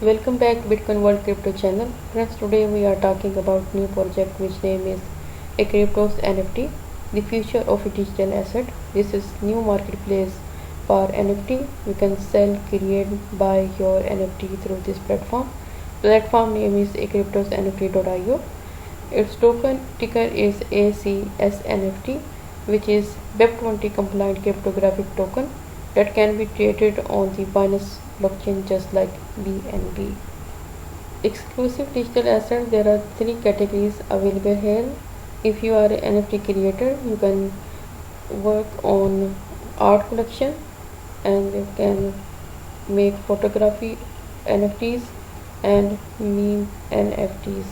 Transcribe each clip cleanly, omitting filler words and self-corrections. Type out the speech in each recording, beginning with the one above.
Welcome back to Bitcoin World Crypto channel. Friends, today we are talking about new project which name is Acryptosnft, the future of a digital asset. This is new marketplace for NFT. You can sell, create, buy your NFT through this platform. Platform name is Acryptosnft.io. Its token ticker is ACSNFT, which is Web20 compliant cryptographic token that can be traded on the Binance blockchain just like BNB. Exclusive digital assets, there are three categories available here. If you are an NFT creator, you can work on art collection and you can make photography NFTs and meme NFTs.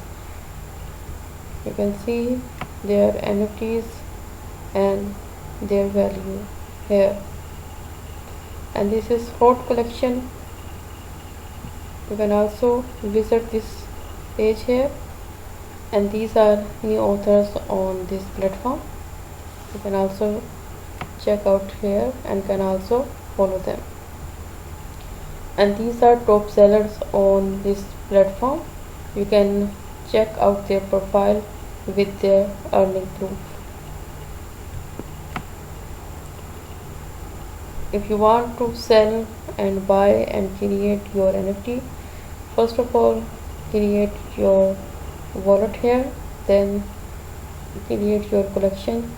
You can see their NFTs and their value here. And this is hot collection. You can also visit this page here, and these are new authors on this platform. You can also check out here and can also follow them. And these are top sellers on this platform. You can check out their profile with their earning proof. If you want to sell and buy and create your NFT, first of all create your wallet here, then create your collection,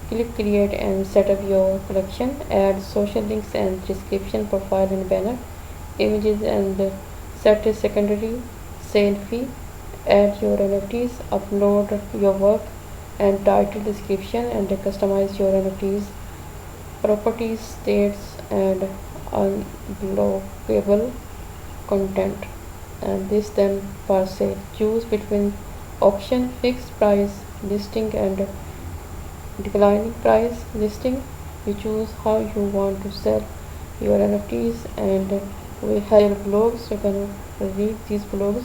click create and set up your collection, add social links and description, profile and banner images, and set a secondary sale fee. Add your NFTs, upload your work and title, description, and customize your NFTs properties, states, and unblockable content. And this then for sale. Choose between auction, fixed price listing, and declining price listing. You choose how you want to sell your NFTs, and we have blogs. You can read these blogs.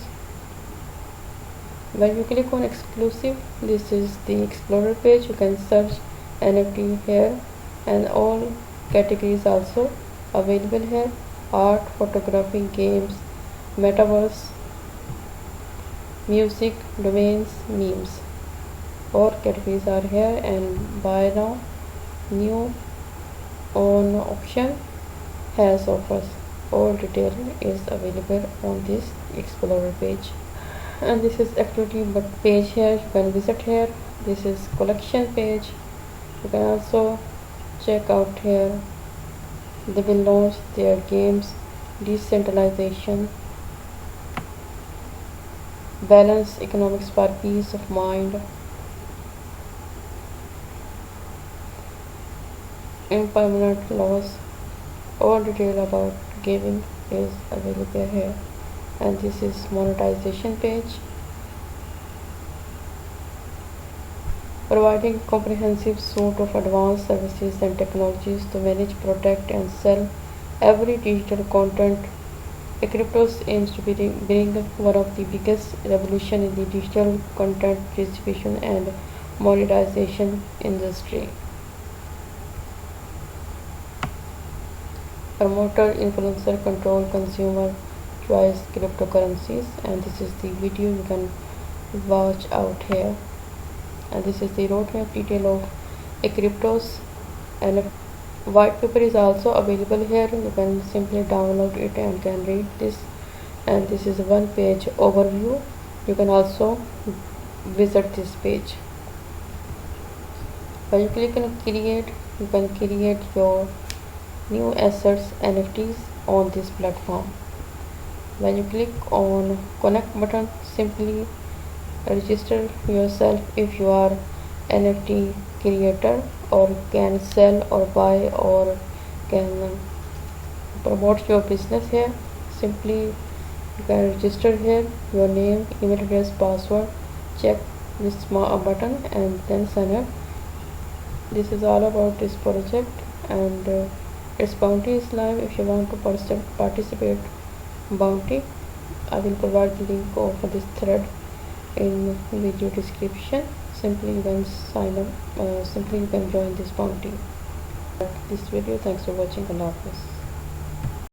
When you click on exclusive, this is the explorer page. You can search NFT here, and all categories also available here: art, photography, games, metaverse, music, domains, memes. All categories are here, and buy now, new, on auction, has offers. All detail is available on this explorer page. And this is activity page here. You can visit here. This is collection page. You can also check out here. They will launch their games, decentralization, balance economics for peace of mind, impermanent laws. All detail about gaming is available here. And this is monetization page, providing comprehensive suite of advanced services and technologies to manage, protect, and sell every digital content. Acryptos aims to bring one of the biggest revolution in the digital content distribution and monetization industry. Promoter, influencer, control, consumer choice cryptocurrencies. And this is the video you can watch out here. And this is the roadmap detail of Acryptos, and white paper is also available here. You can simply download it and can read this. And this is a one page overview. You can also visit this page. When you click on create, you can create your new assets NFTs on this platform. When you click on connect button, simply register yourself if you are NFT creator or can sell or buy or can promote your business here. Simply you can register here your name, email address, password, check this button and then sign up. This is all about this project, and its bounty is live. If you want to participate bounty, I will provide the link of this thread in video description. Simply you can sign up, simply you can join this bounty. This video, thanks for watching. Allah Hafiz.